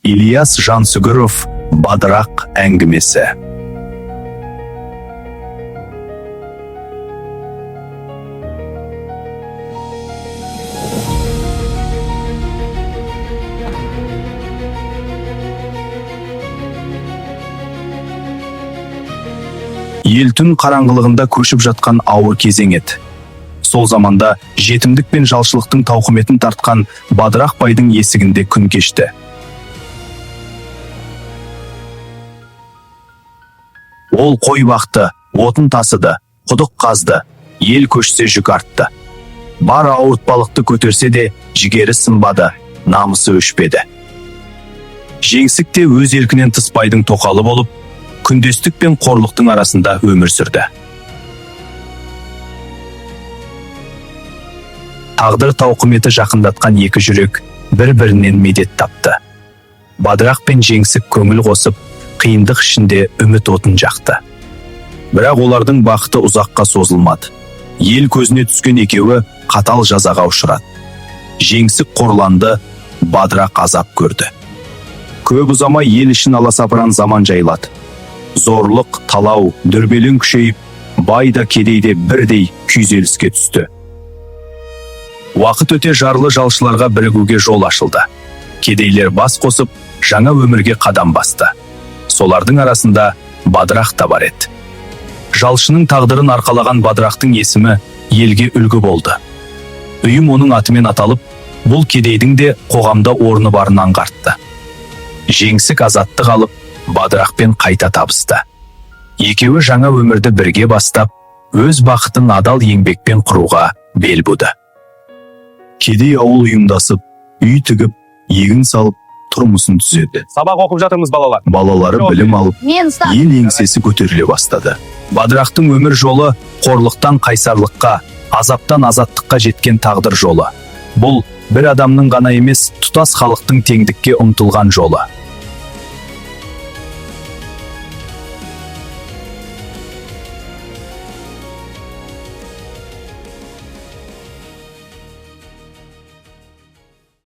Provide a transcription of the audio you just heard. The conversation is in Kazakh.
Ильяс Жансүгіров «Бадырақ» әңгімесі. Ел түн қараңғылығында көшіп жатқан ауыр кезең еді. Сол заманда жетімдік пен жалшылықтың тауқыметін тартқан Бадырақ байдың есігінде күн кешті. Ол қой бақты, отын тасыды, құдық қазды, ел көшсе жүк артты. Бар ауыртпалықты көтерсе де, жігері сынбады, намысы өшпеді. Жеңсік те өз еркінен тыс байдың тоқалы болып, күндестік пен қорлықтың арасында өмір сүрді. Тағдыр тауқыметі жақындатқан екі жүрек бір-бірінен медет тапты. Бадырақ пен Жеңсік көңіл қосып, қиындық ішінде үміт отын жақты. Бірақ олардың бақыты ұзаққа созылмады. Ел көзіне түскен екеуі қатал жазаға ұшырады. Жеңсік қорланды, Бадырақ азап көрді. Көп ұзамай ел ішін аласапыран заман жайлады. Зорлық, талау, дүрбелең күшейіп, бай да кедей де бірдей күйзеліске түсті. Уақыт өте жарлы жалшыларға бірігуге жол ашылды. Кедейлер бас қосып, жаңа өмірге қадам басты. Солардың арасында Бадырақ та бар еді. Жалшының тағдырын арқалаған Бадырақтың есімі елге үлгі болды. Үйім оның атымен аталып, бұл кедейдің де қоғамда орны барын аңғартты. Жеңсік азаттық алып, Бадырақпен қайта табысты. Екеуі жаңа өмірді бірге бастап, өз бақытын адал еңбекпен құруға бел буды. Кедей ауыл ұйымдасып, үй тігіп, егін салып, тұрмысын түзеді. Сабақ оқып жатырмыз балалар. Балалары білім алып, ел еңсесі көтеріле бастады. Бадырақтың өмір жолы қорлықтан қайсарлыққа, азаптан азаттыққа жеткен тағдыр жолы. Бұл бір адамның ғана емес, тұтас халықтың теңдікке ұмтылған жолы.